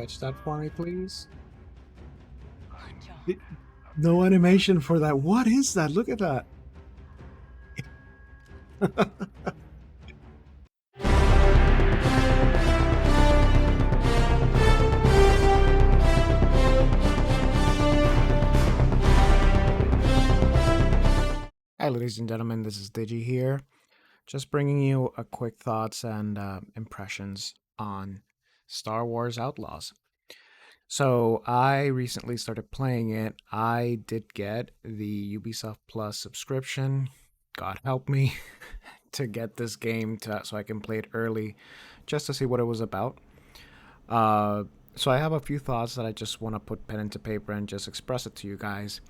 Fetch that for me, please. No animation for that. What is that? Look at that. Hi, ladies and gentlemen. This is Digi here. Just bringing you a quick thoughts and impressions on Star Wars Outlaws. So I recently started playing it. I did get the Ubisoft Plus subscription. God help me to get this game so I can play it early, just to see what it was about. So I have a few thoughts that I just want to put pen into paper and just express it to you guys.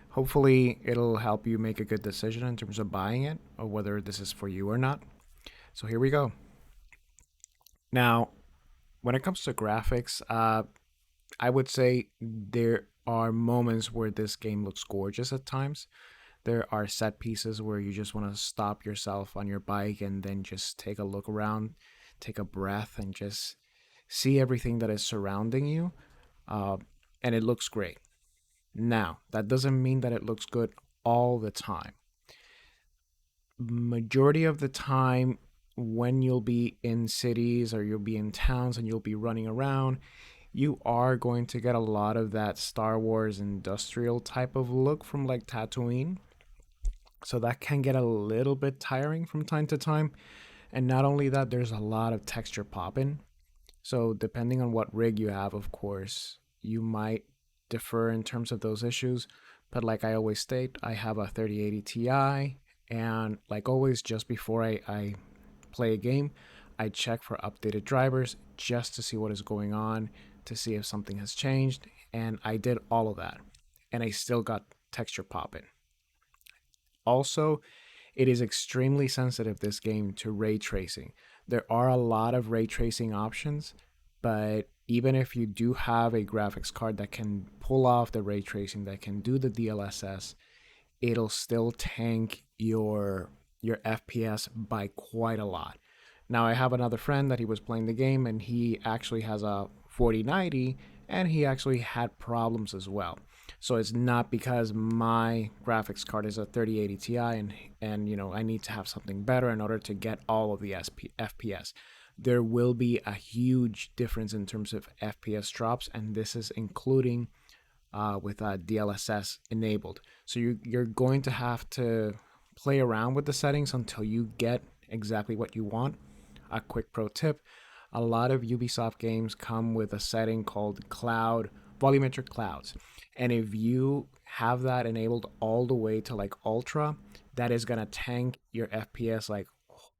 Hopefully, it'll help you make a good decision in terms of buying it or whether this is for you or not. So here we go. Now, when it comes to graphics, I would say there are moments where this game looks gorgeous at times. There are set pieces where you just want to stop yourself on your bike and then just take a look around, take a breath, and just see everything that is surrounding you. And it looks great. Now, that doesn't mean that it looks good all the time. Majority of the time, when you'll be in cities or you'll be in towns and you'll be running around, you are going to get a lot of that Star Wars industrial type of look from like Tatooine. So that can get a little bit tiring from time to time. And not only that, there's a lot of texture popping. So depending on what rig you have, of course, you might differ in terms of those issues. But like I always state, I have a 3080 Ti, and like always, just before I play a game, I check for updated drivers just to see what is going on, to see if something has changed, and I did all of that, and I still got texture popping. Also, it is extremely sensitive, this game, to ray tracing. There are a lot of ray tracing options, but even if you do have a graphics card that can pull off the ray tracing, that can do the DLSS, it'll still tank your FPS by quite a lot. Now, I have another friend that he was playing the game and he actually has a 4090 and he actually had problems as well. So it's not because my graphics card is a 3080 Ti and you know I need to have something better in order to get all of the FPS. There will be a huge difference in terms of FPS drops, and this is including with DLSS enabled. So you're going to have to play around with the settings until you get exactly what you want. A quick pro tip: a lot of Ubisoft games come with a setting called cloud volumetric clouds, and if you have that enabled all the way to like ultra, that is gonna tank your FPS like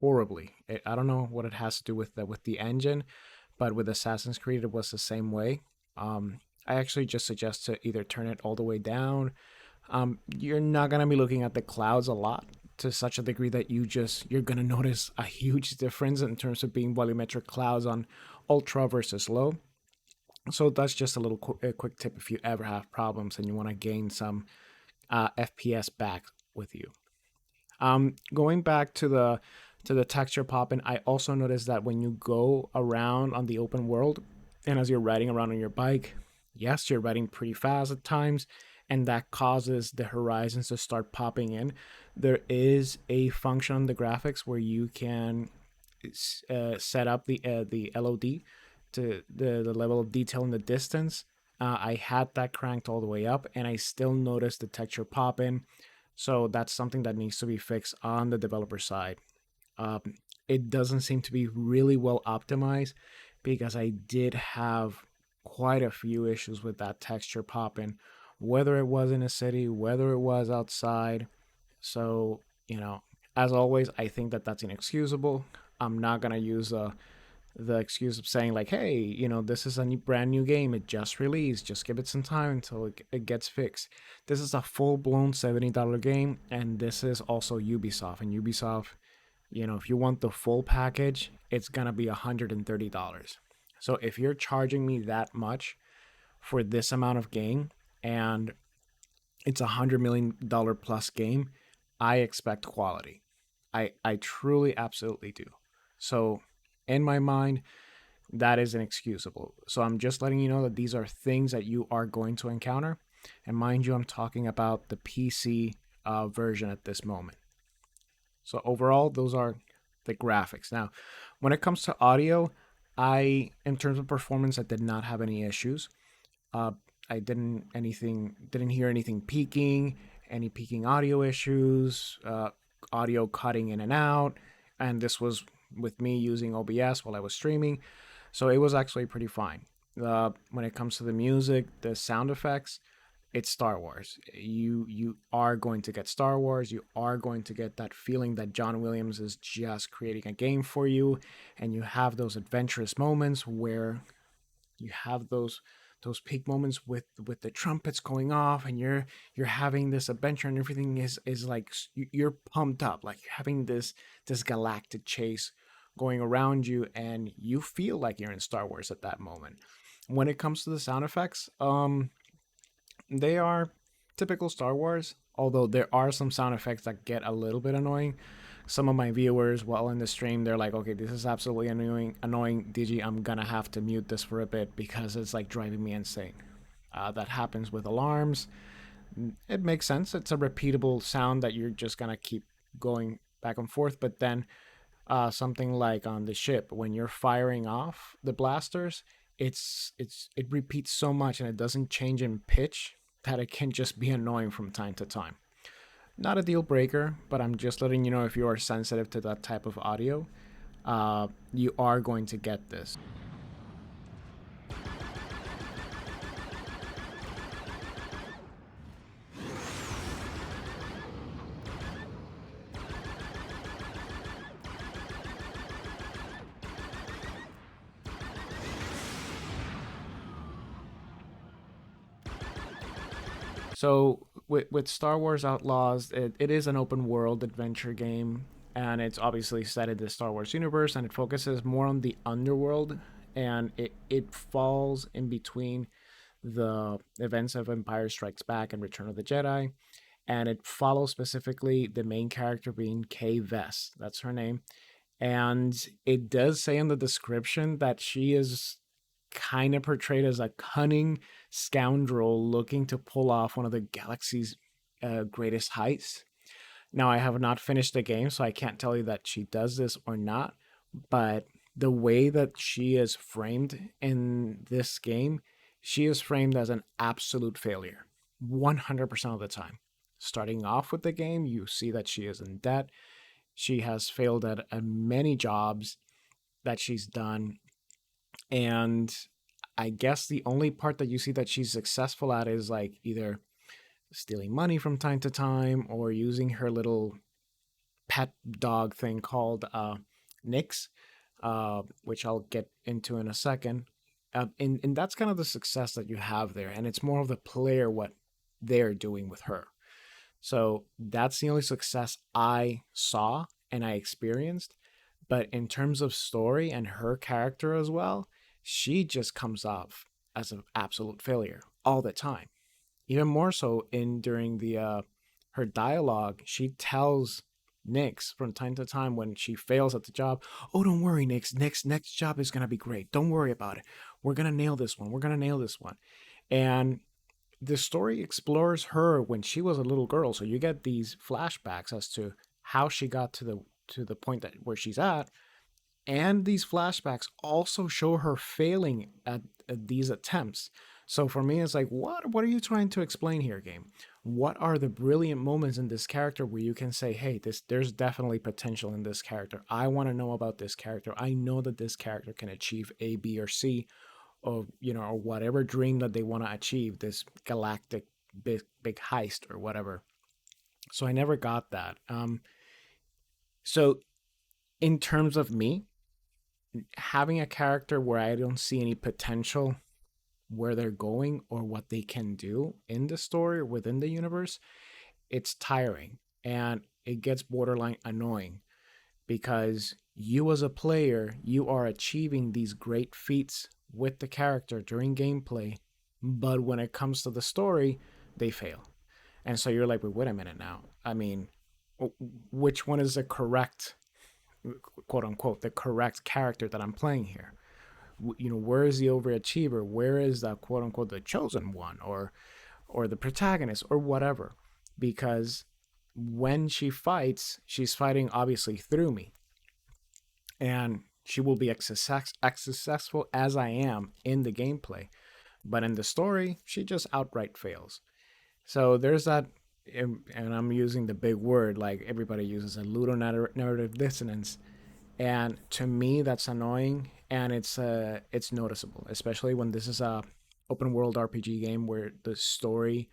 horribly. I don't know what it has to do with the engine, but with Assassin's Creed it was the same way. I actually just suggest to either turn it all the way down. You're not gonna be looking at the clouds a lot to such a degree that you're gonna notice a huge difference in terms of being volumetric clouds on ultra versus low. So that's just a little quick tip if you ever have problems and you want to gain some FPS back with you. Going back to the texture popping, I also noticed that when you go around on the open world and as you're riding around on your bike, yes, you're riding pretty fast at times, and that causes the horizons to start popping in. There is a function on the graphics where you can set up the LOD to the level of detail in the distance. I had that cranked all the way up, and I still noticed the texture popping. So that's something that needs to be fixed on the developer side. It doesn't seem to be really well optimized because I did have quite a few issues with that texture popping, whether it was in a city, whether it was outside. So, you know, as always, I think that that's inexcusable. I'm not going to use the excuse of saying like, hey, you know, this is a brand new game, it just released, just give it some time until it gets fixed. This is a full-blown $70 game, and this is also Ubisoft, and Ubisoft, you know, if you want the full package, it's gonna be $130. So if you're charging me that much for this amount of game and it's $100 million plus game, I expect quality. I truly absolutely do. So in my mind, that is inexcusable. So I'm just letting you know that these are things that you are going to encounter. And mind you, I'm talking about the PC version at this moment. So overall, those are the graphics. Now, when it comes to audio, in terms of performance, I did not have any issues. Uh, I didn't hear anything peaking, any peaking audio issues, audio cutting in and out, and this was with me using OBS while I was streaming, so it was actually pretty fine. When it comes to the music, the sound effects, it's Star Wars. You are going to get Star Wars. You are going to get that feeling that John Williams is just creating a game for you, and you have those adventurous moments where you have those peak moments with the trumpets going off, and you're having this adventure, and everything is like you're pumped up, like you're having this galactic chase going around you, and you feel like you're in Star Wars at that moment. When it comes to the sound effects, they are typical Star Wars, although there are some sound effects that get a little bit annoying. Some of my viewers while in the stream, they're like, okay, this is absolutely annoying, DG, I'm gonna have to mute this for a bit because it's like driving me insane. That happens with alarms. It makes sense. It's a repeatable sound that you're just gonna keep going back and forth. But then something like on the ship, when you're firing off the blasters, it repeats so much and it doesn't change in pitch that it can just be annoying from time to time. Not a deal breaker, but I'm just letting you know, if you are sensitive to that type of audio, you are going to get this. So with Star Wars Outlaws, it is an open world adventure game, and it's obviously set in the Star Wars universe, and it focuses more on the underworld, and it falls in between the events of Empire Strikes Back and Return of the Jedi, and it follows specifically the main character being Kay Vess. That's her name, and it does say in the description that she is kind of portrayed as a cunning scoundrel looking to pull off one of the galaxy's greatest heists. Now, I have not finished the game, so I can't tell you that she does this or not, but the way that she is framed in this game, she is framed as an absolute failure 100% of the time. Starting off with the game, you see that she is in debt. She has failed at many jobs that she's done, and I guess the only part that you see that she's successful at is like either stealing money from time to time or using her little pet dog thing called Nix, which I'll get into in a second. And that's kind of the success that you have there, and it's more of the player what they're doing with her. So that's the only success I saw and I experienced. But in terms of story and her character as well, she just comes off as an absolute failure all the time. Even more so in during the her dialogue, she tells Nix from time to time when she fails at the job, "Oh, don't worry, Nix. Next job is gonna be great. Don't worry about it. We're gonna nail this one. We're gonna nail this one." And the story explores her when she was a little girl, so you get these flashbacks as to how she got to the point that where she's at, and these flashbacks also show her failing at these attempts. So for me, it's like, what are you trying to explain here, game? What are the brilliant moments in this character where you can say, hey, there's definitely potential in this character. I want to know about this character. I know that this character can achieve A, B, or C, or or whatever dream that they want to achieve, this galactic big heist or whatever. So I never got that. So in terms of me, having a character where I don't see any potential where they're going or what they can do in the story or within the universe, it's tiring and it gets borderline annoying because you as a player, you are achieving these great feats with the character during gameplay, but when it comes to the story, they fail. And so you're like, wait a minute now. I mean, which one is the correct, quote unquote, the correct character that I'm playing here? Where is the overachiever? Where is the quote unquote the chosen one, or the protagonist, or whatever? Because when she fights, she's fighting obviously through me, and she will be as successful as I am in the gameplay. But in the story, she just outright fails. So there's that, and I'm using the big word like everybody uses, a ludonarrative dissonance. And to me, that's annoying, and it's noticeable, especially when this is a open world RPG game where the story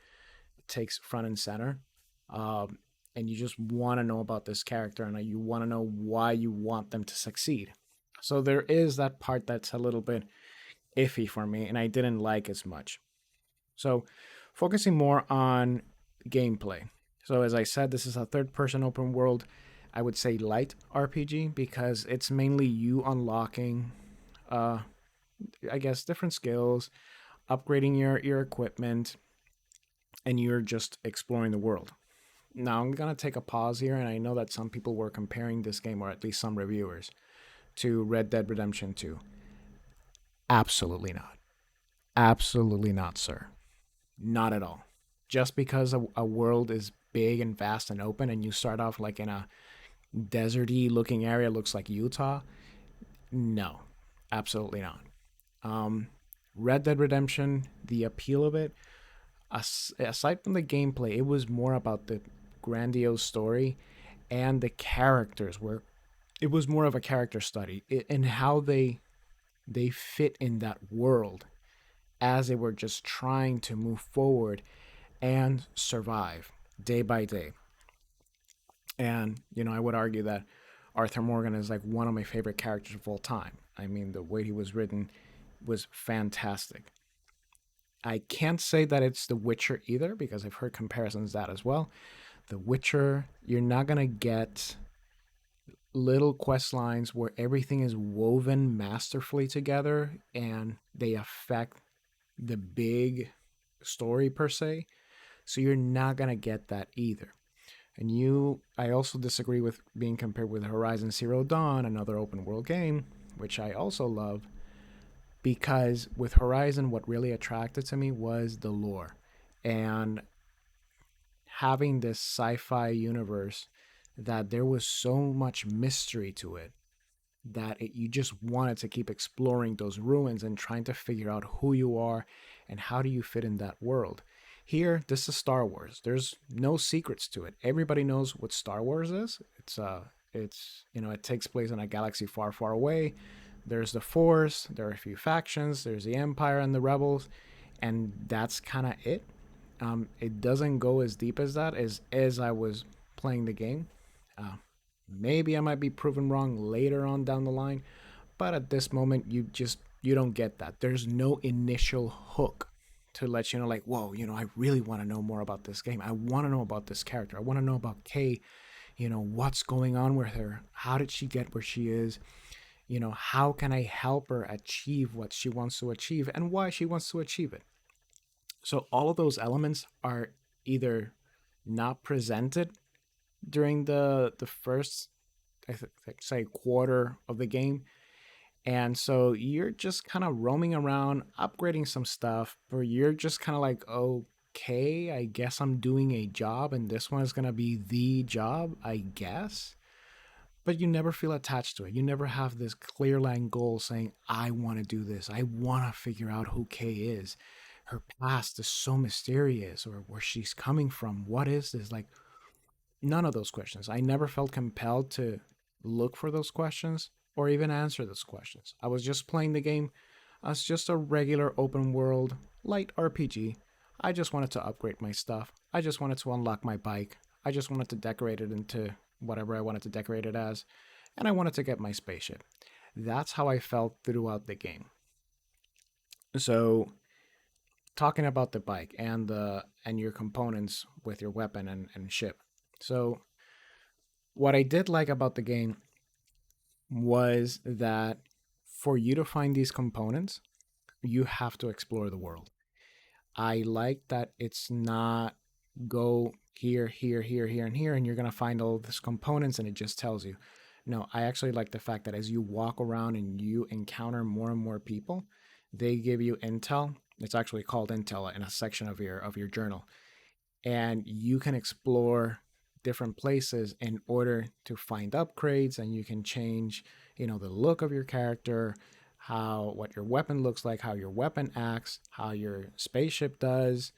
takes front and center. Um, and you just want to know about this character, and you want to know why you want them to succeed. So there is that part that's a little bit iffy for me, and I didn't like as much. So focusing more on gameplay. So as I said, this is a third person open world. I would say light RPG because it's mainly you unlocking uh I guess different skills, upgrading your equipment, and you're just exploring the world. Now I'm gonna take a pause here, and I know that some people were comparing this game, or at least some reviewers, to Red Dead Redemption 2. Absolutely not. Absolutely not, sir. Not at all. Just because a world is big and vast and open, and you start off like in a deserty looking area, looks like Utah. No, absolutely not. Um, Red Dead Redemption, the appeal of it, aside from the gameplay, it was more about the grandiose story and the characters. Where it was more of a character study and how they fit in that world as they were just trying to move forward and survive day by day. And, I would argue that Arthur Morgan is like one of my favorite characters of all time. I mean, the way he was written was fantastic. I can't say that it's The Witcher either because I've heard comparisons that as well. The Witcher, you're not going to get little quest lines where everything is woven masterfully together and they affect the big story per se. So you're not going to get that either. And I also disagree with being compared with Horizon Zero Dawn, another open world game, which I also love, because with Horizon, what really attracted to me was the lore and having this sci fi universe that there was so much mystery to it that you just wanted to keep exploring those ruins and trying to figure out who you are and how do you fit in that world. Here, this is Star Wars. There's no secrets to it. Everybody knows what Star Wars is. It takes place in a galaxy far, far away. There's the Force. There are a few factions. There's the Empire and the Rebels, and that's kind of it. It doesn't go as deep as that as I was playing the game. Uh, Maybe I might be proven wrong later on down the line, but at this moment, you don't get that. There's no initial hook to let you know, like, whoa, I really want to know more about this game. I want to know about this character. I want to know about Kay. What's going on with her? How did she get where she is? How can I help her achieve what she wants to achieve and why she wants to achieve it? So all of those elements are either not presented during the first, say, quarter of the game, and so you're just kind of roaming around, upgrading some stuff, or you're just kind of like, okay, I guess I'm doing a job, and this one is gonna be the job, I guess. But you never feel attached to it. You never have this clear line goal saying, I want to do this. I want to figure out who Kay is. Her past is so mysterious, or where she's coming from. What is this? Like, none of those questions. I never felt compelled to look for those questions or even answer those questions. I was just playing the game as just a regular open world light RPG. I just wanted to upgrade my stuff. I just wanted to unlock my bike. I just wanted to decorate it into whatever I wanted to decorate it as. And I wanted to get my spaceship. That's how I felt throughout the game. So, talking about the bike and your components with your weapon and ship. So, what I did like about the game was that for you to find these components, you have to explore the world. I like that it's not go here, here, here, here, and here, and you're gonna find all these components, and it just tells you. no, I actually like the fact that as you walk around and you encounter more and more people, they give you intel. It's actually called intel in a section of your journal, and you can explore different places in order to find upgrades, and you can change, the look of your character, how what your weapon looks like, how your weapon acts, how your spaceship does,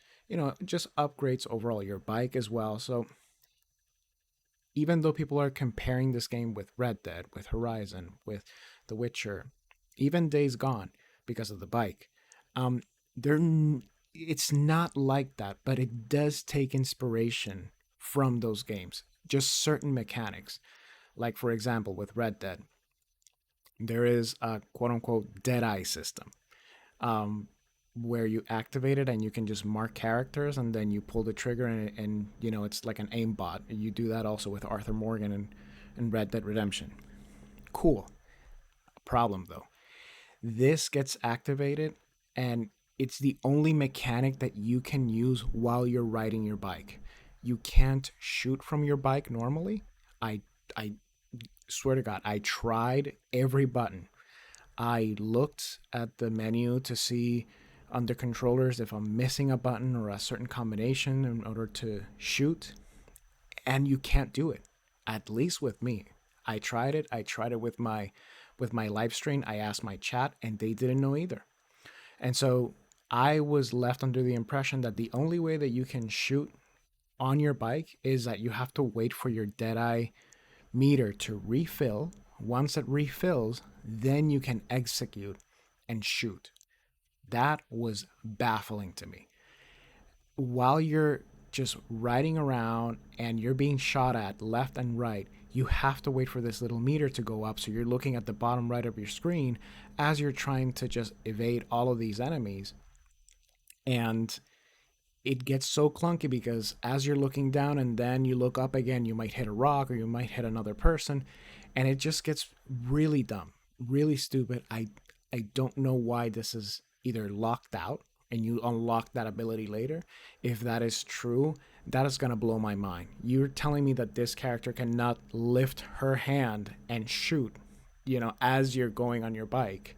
just upgrades overall your bike as well. So even though people are comparing this game with Red Dead, with Horizon, with The Witcher, even Days Gone because of the bike, um, they're it's not like that, but it does take inspiration from those games. Just certain mechanics, like for example with Red Dead, there is a quote unquote Deadeye system, um, where you activate it and you can just mark characters and then you pull the trigger and it's like an aimbot. You do that also with Arthur Morgan and Red Dead Redemption. Cool. Problem though, this gets activated and it's the only mechanic that you can use while you're riding your bike. You can't shoot from your bike normally. I swear to God, I tried every button. I looked at the menu to see under controllers if I'm missing a button or a certain combination in order to shoot, and you can't do it. At least with me. I tried it. I tried it with my live stream. I asked my chat and they didn't know either. And so I was left under the impression that the only way that you can shoot on your bike is that you have to wait for your Deadeye meter to refill. Once it refills, then you can execute and shoot. That was baffling to me. While you're just riding around and you're being shot at left and right, you have to wait for this little meter to go up. So you're looking at the bottom right of your screen as you're trying to just evade all of these enemies. And it gets so clunky because as you're looking down and then you look up again, you might hit a rock or you might hit another person. And it just gets really dumb, really stupid. I don't know why this is either locked out and you unlock that ability later. If that is true, that is going to blow my mind. You're telling me that this character cannot lift her hand and shoot, as you're going on your bike.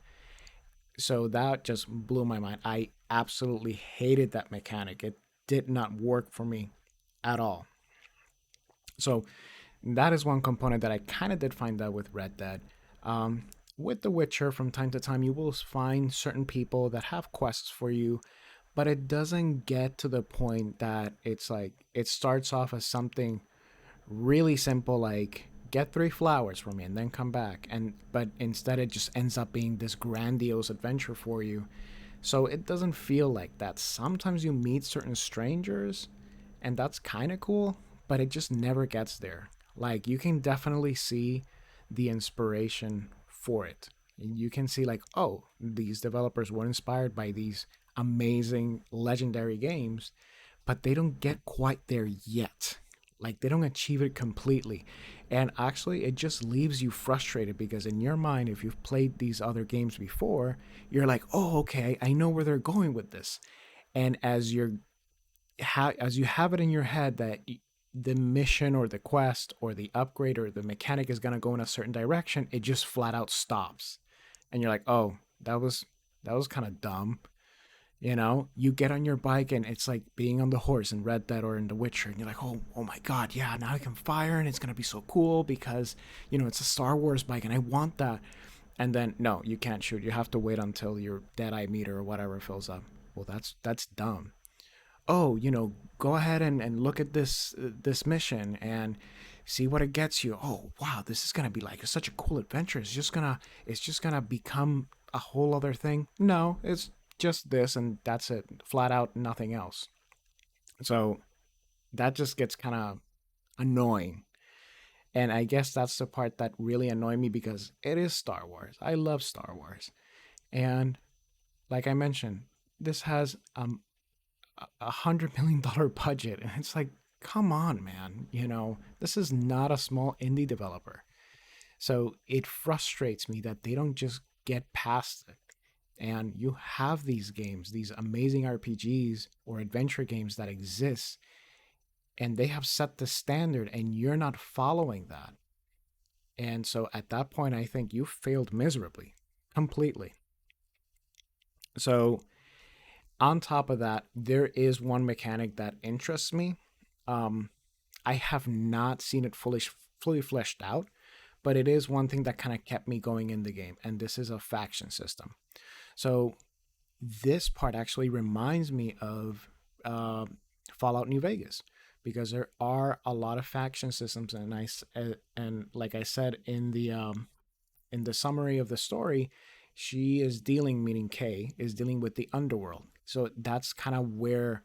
So that just blew my mind. I absolutely hated that mechanic. It did not work for me at all. So that is one component that I kind of did find out with Red Dead. With The Witcher, from time to time, you will find certain people that have quests for you, but it doesn't get to the point that it's like it starts off as something really simple, like get 3 flowers for me and then come back, and but instead it just ends up being this grandiose adventure for you. So it doesn't feel like that. Sometimes you meet certain strangers, and that's kind of cool, but it just never gets there. Like you can definitely see the inspiration for it. You can see like, oh, these developers were inspired by these amazing legendary games, but they don't get quite there yet. Like they don't achieve it completely. And actually it just leaves you frustrated because in your mind, if you've played these other games before, you're like, oh, okay, I know where they're going with this. And as you have it in your head that the mission or the quest or the upgrade or the mechanic is going to go in a certain direction, it just flat out stops. And you're like, oh, that was kind of dumb. You get on your bike and it's like being on the horse in Red Dead or in The Witcher, and you're like, oh my God, yeah, now I can fire and it's gonna be so cool because it's a Star Wars bike and I want that. And then no, you can't shoot. You have to wait until your Deadeye meter or whatever fills up. Well, that's dumb. Oh, go ahead and look at this mission and see what it gets you. Oh wow, this is gonna be like such a cool adventure. It's just gonna become a whole other thing. No, it's just this and that's it. Flat out nothing else. So that just gets kind of annoying. And I guess that's the part that really annoyed me because it is Star Wars. I love Star Wars. And like I mentioned, this has $100 million budget. And it's like, come on, man. This is not a small indie developer. So it frustrates me that they don't just get past it. And you have these games, these amazing RPGs or adventure games that exist, and they have set the standard, and you're not following that. And so at that point, I think you failed miserably, completely. So on top of that, there is one mechanic that interests me. Um, I have not seen it fully fleshed out, but it is one thing that kind of kept me going in the game, and this is a faction system. So this part actually reminds me of uh, Fallout New Vegas, because there are a lot of faction systems, and and like I said in the summary of the story, she is dealing, meaning Kay is dealing with the underworld. So that's kind of where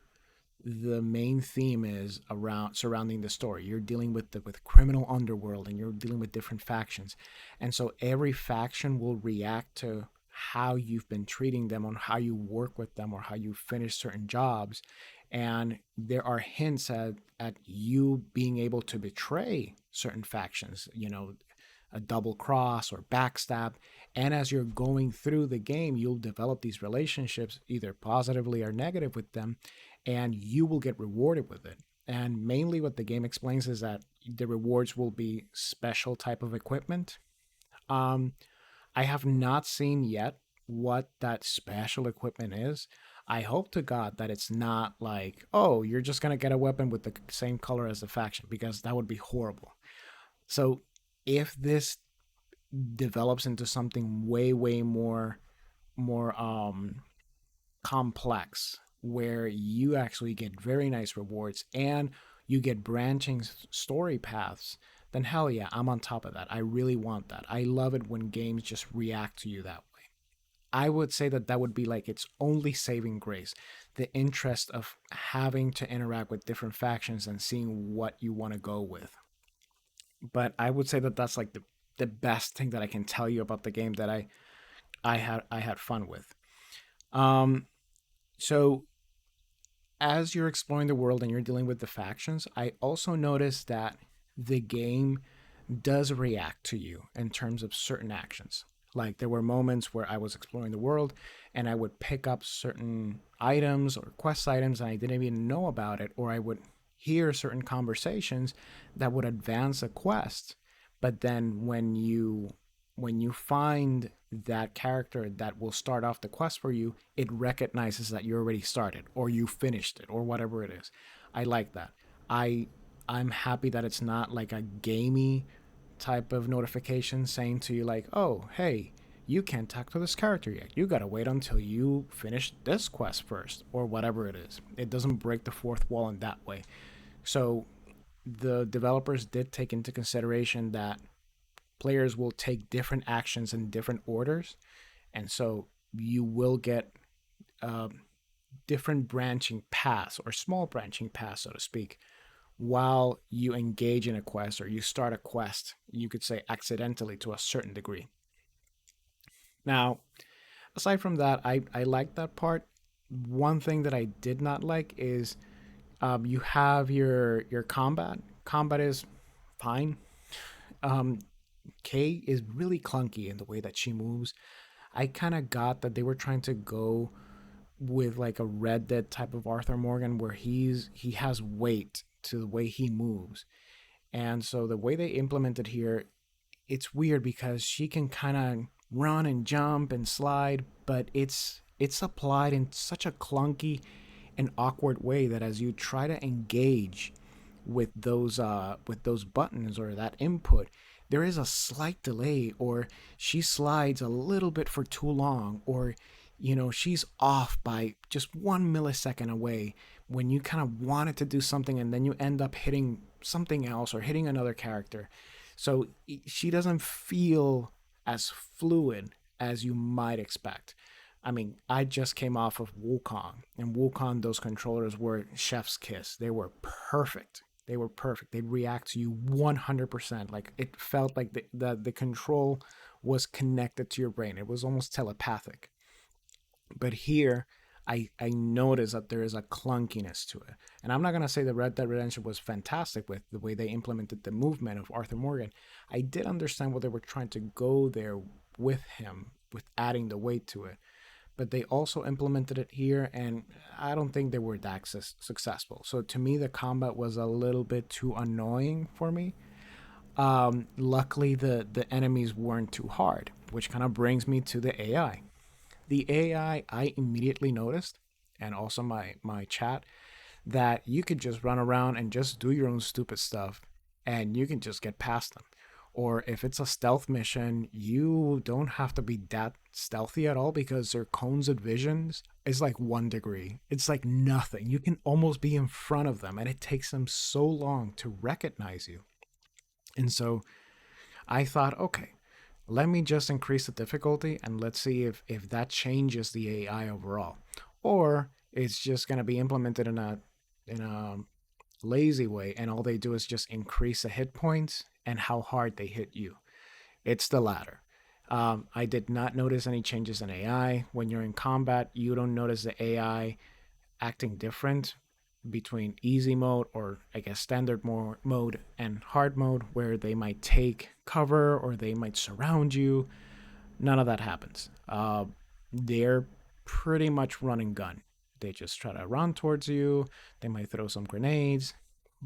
the main theme is around surrounding the story. You're dealing with the with criminal underworld, and you're dealing with different factions, and so every faction will react to how you've been treating them, on how you work with them, or how you finish certain jobs. And there are hints at you being able to betray certain factions, a double cross or backstab. And as you're going through the game, you'll develop these relationships, either positively or negative, with them, and you will get rewarded with it. And mainly what the game explains is that the rewards will be special type of equipment. Um, I have not seen yet what that special equipment is. I hope to God that it's not like, oh, you're just going to get a weapon with the same color as the faction, because that would be horrible. So if this develops into something way more complex, where you actually get very nice rewards and you get branching story paths, then hell yeah, I'm on top of that. I really want that. I love it when games just react to you that way. I would say that that would be like its only saving grace, the interest of having to interact with different factions and seeing what you want to go with. But I would say that that's like the best thing that I can tell you about the game that I had fun with. Um, so as you're exploring the world and you're dealing with the factions, I also noticed that the game does react to you in terms of certain actions. Like there were moments where I was exploring the world and I would pick up certain items or quest items and I didn't even know about it, or I would hear certain conversations that would advance a quest. But then when you find that character that will start off the quest for you, it recognizes that you already started or you finished it or whatever it is. I like that. I I'm happy that it's not like a gamey type of notification saying to you like, "Oh, hey, you can't talk to this character yet. You gotta wait until you finish this quest first," or whatever it is. It doesn't break the fourth wall in that way. So the developers did take into consideration that players will take different actions in different orders, and so you will get um, different branching paths, or small branching paths, so to speak, while you engage in a quest or you start a quest, you could say accidentally to a certain degree. Now, aside from that, I like that part. One thing that I did not like is you have your combat. Combat is fine. Um, Kay is really clunky in the way that she moves. I kind of got that they were trying to go with like a Red Dead type of Arthur Morgan, where he has weight to the way he moves. And so the way they implemented here, it's weird because she can kind of run and jump and slide, but it's applied in such a clunky and awkward way that as you try to engage with those buttons or that input, there is a slight delay, or she slides a little bit for too long, or she's off by just 1 millisecond away when you kind of wanted to do something and then you end up hitting something else or hitting another character. So she doesn't feel as fluid as you might expect. I mean, I just came off of Wukong, and Wukong, those controllers were chef's kiss. They were perfect. They were perfect. They'd react to you 100%. Like it felt like the control was connected to your brain. It was almost telepathic. But here, I noticed that there is a clunkiness to it. And I'm not going to say that Red Dead Redemption was fantastic with the way they implemented the movement of Arthur Morgan. I did understand what they were trying to go there with him, with adding the weight to it. But they also implemented it here, and I don't think they were that successful. So to me, the combat was a little bit too annoying for me. Luckily, the enemies weren't too hard, which kind of brings me to the AI. The AI, I immediately noticed, and also my chat, that you could just run around and just do your own stupid stuff, and you can just get past them. Or if it's a stealth mission, you don't have to be that stealthy at all because their cones of visions is like 1 degree. It's like nothing. You can almost be in front of them, and it takes them so long to recognize you. And so I thought, okay, let me just increase the difficulty and let's see if that changes the AI overall, or it's just gonna be implemented in a lazy way, and all they do is just increase the hit points and how hard they hit you. It's the latter. I did not notice any changes in AI. When you're in combat, you don't notice the AI acting different between easy mode, or I guess standard mode, and hard mode, where they might take cover or they might surround you. None of that happens. They're pretty much run and gun. They just try to run towards you. They might throw some grenades,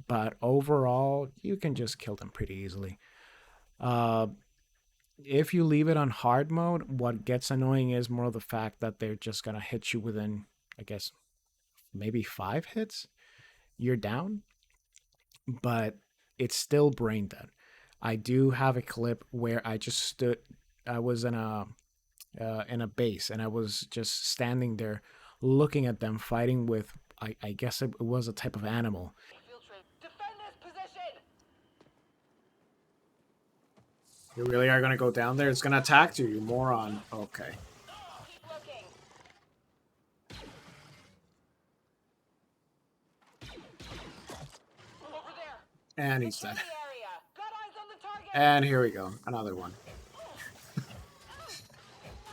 but overall, you can just kill them pretty easily. Uh, if you leave it on hard mode, what gets annoying is more of the fact that they're just gonna hit you within, I guess, maybe 5 hits. You're down, but it's still brain dead. I do have a clip where I just stood. I was in a base, and I was just standing there, looking at them fighting with. I guess it was a type of animal. Defend this position! You really are gonna go down there? It's gonna attack you, you moron. Okay. Keep looking. Over there. And he's dead. The area. Got eyes on the target. And here we go, another one.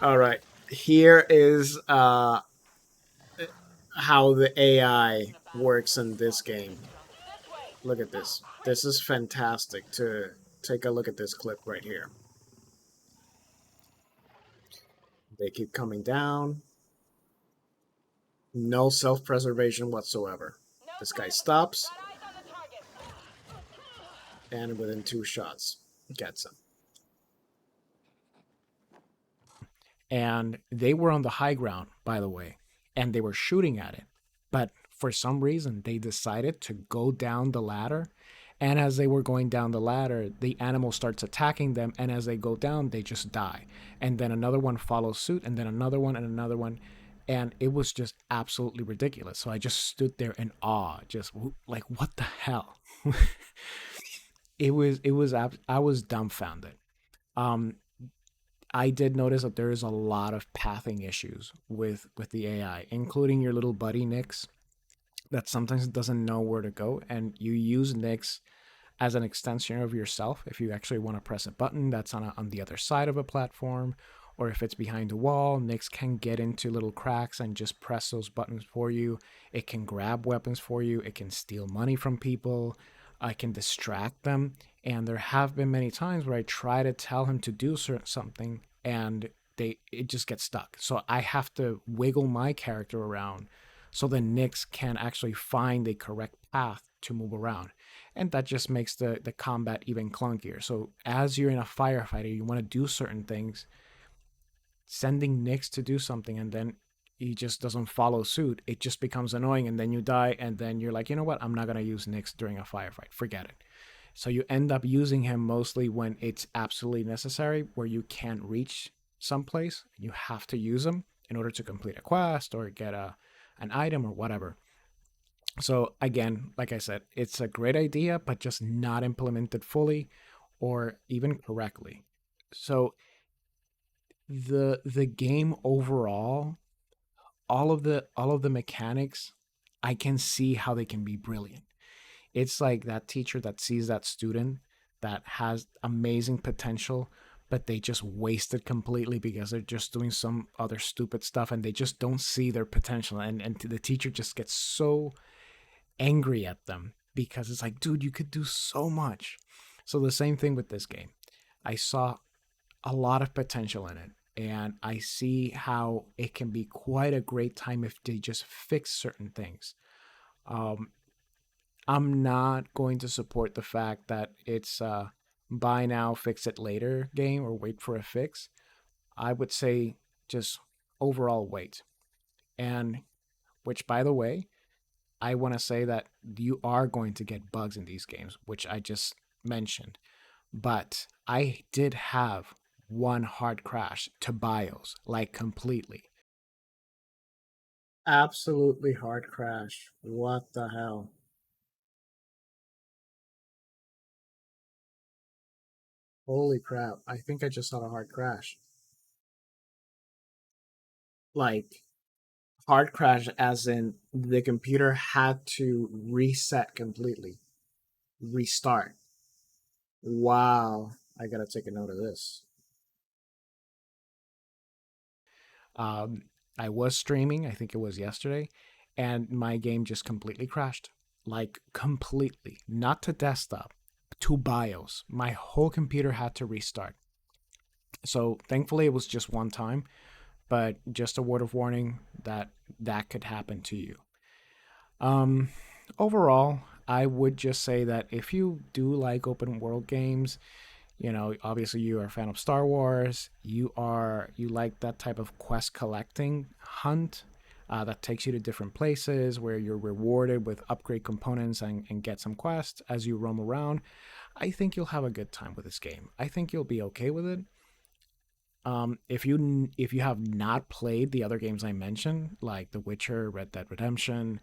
All right, here is how the AI works in this game. This way. Look at this. This is fantastic. To take a look at this clip right here. They keep coming down. No self-preservation whatsoever. No This sign guy of stops, Got eyes on the target. and within 2 shots, gets him. And they were on the high ground, by the way, and they were shooting at it. But for some reason, they decided to go down the ladder. And as they were going down the ladder, the animal starts attacking them. And as they go down, they just die. And then another one follows suit, and then another one, and another one. And it was just absolutely ridiculous. So I just stood there in awe, just like, what the hell? I was dumbfounded. Um, I did notice that there is a lot of pathing issues with the AI, including your little buddy Nix, that sometimes it doesn't know where to go, and you use Nix as an extension of yourself. If you actually want to press a button that's on the other side of a platform, or if it's behind a wall, Nix can get into little cracks and just press those buttons for you. It can grab weapons for you. It can steal money from people. I can distract them. And there have been many times where I try to tell him to do something, and it just gets stuck. So I have to wiggle my character around so then Nix can actually find the correct path to move around. And that just makes the combat even clunkier. So as you're in a firefighter, you want to do certain things, sending Nix to do something and then he just doesn't follow suit, it just becomes annoying, and then you die, and then you're like, you know what, I'm not going to use Nix during a firefight. Forget it. So you end up using him mostly when it's absolutely necessary, where you can't reach someplace. You have to use him in order to complete a quest or get an item or whatever. So again, like I said, it's a great idea, but just not implemented fully or even correctly. So the game overall, all of the mechanics, I can see how they can be brilliant. It's like that teacher that sees that student that has amazing potential, but they just waste it completely because they're just doing some other stupid stuff and they just don't see their potential. And the teacher just gets so angry at them because it's like, dude, you could do so much. So the same thing with this game. I saw a lot of potential in it. And I see how it can be quite a great time if they just fix certain things. Um, I'm not going to support the fact that it's buy now, fix it later game or wait for a fix. I would say just overall wait. And which, by the way, I want to say that you are going to get bugs in these games, which I just mentioned. But I did have one hard crash to BIOS, like completely. Absolutely hard crash. What the hell? Holy crap. I think I just had a hard crash. Like, hard crash as in the computer had to reset completely, restart. Wow. I gotta take a note of this. Um, I was streaming, I think it was yesterday, and my game just completely crashed. Like, completely. Not to desktop, to BIOS. My whole computer had to restart. So, thankfully, it was just one time, but just a word of warning that that could happen to you. Um, Overall, I would just say that if you do like open world games, obviously you are a fan of Star Wars, you like that type of quest collecting hunt that takes you to different places where you're rewarded with upgrade components and get some quests as you roam around. I think you'll have a good time with this game. I think you'll be okay with it. If you have not played the other games I mentioned, like The Witcher, Red Dead Redemption,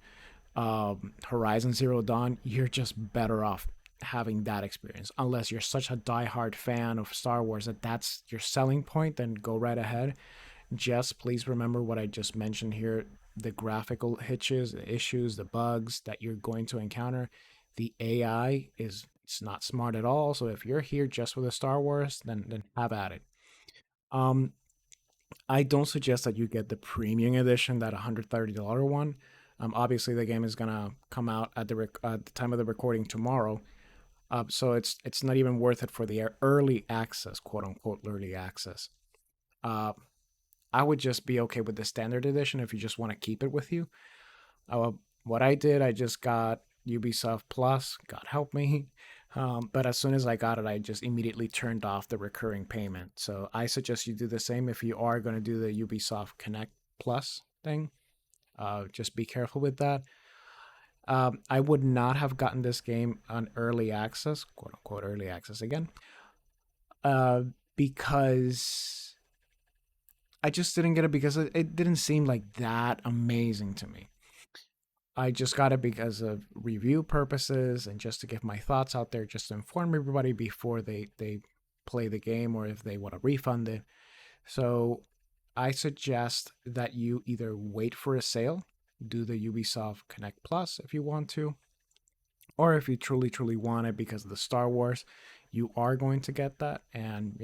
Horizon Zero Dawn, you're just better off having that experience. Unless you're such a diehard fan of Star Wars that that's your selling point, then go right ahead. Just please remember what I just mentioned here: the graphical hitches, the issues, the bugs that you're going to encounter. The AI is it's not smart at all. So if you're here just for the Star Wars, then have at it. Um, I don't suggest that you get the premium edition, that $130 one. Obviously, the game is gonna come out at the time of the recording tomorrow, so it's not even worth it for the early access, quote unquote, early access. Uh, I would just be okay with the standard edition if you just want to keep it with you. Uh, what I did, I just got Ubisoft Plus. God help me. But as soon as I got it, I just immediately turned off the recurring payment. So I suggest you do the same if you are going to do the Ubisoft Connect Plus thing. Just be careful with that. I would not have gotten this game on early access, quote unquote, early access again, uh, because I just didn't get it because it didn't seem like that amazing to me. I just got it because of review purposes and just to get my thoughts out there, just to inform everybody before they play the game or if they want to refund it. So I suggest that you either wait for a sale, do the Ubisoft Connect Plus if you want to, or if you truly, truly want it because of the Star Wars, you are going to get that and,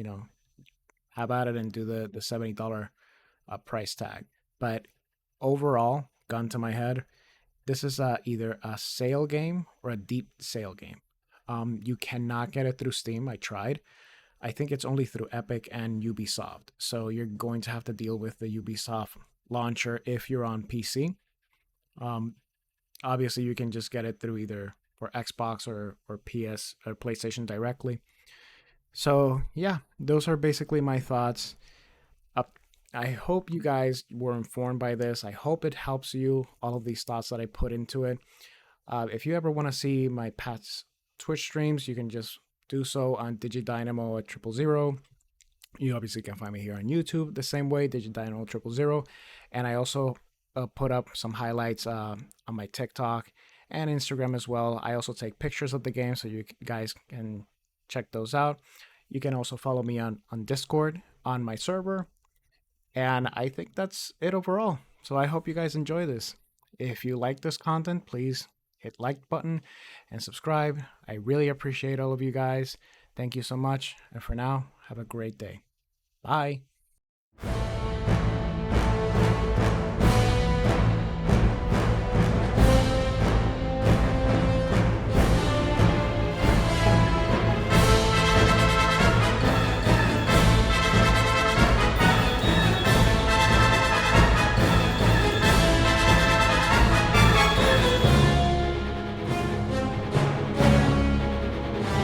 have at it and do the $70 price tag. But overall, gun to my head, this is either a sale game or a deep sale game. You cannot get it through Steam. I tried. I think it's only through Epic and Ubisoft. So you're going to have to deal with the Ubisoft launcher if you're on PC. Um, Obviously, you can just get it through either for Xbox or PS or PlayStation directly. So yeah, those are basically my thoughts. Uh, I hope you guys were informed by this. I hope it helps you. All of these thoughts that I put into it. If you ever want to see my past Twitch streams, you can just do so on DigiDynamo at 000. You obviously can find me here on YouTube the same way, DigiDynamo 000. And I also put up some highlights on my TikTok and Instagram as well. I also take pictures of the game so you guys can check those out. You can also follow me on Discord on my server. And I think that's it overall. So I hope you guys enjoy this. If you like this content, please hit like button and subscribe. I really appreciate all of you guys. Thank you so much. And for now, have a great day. Bye.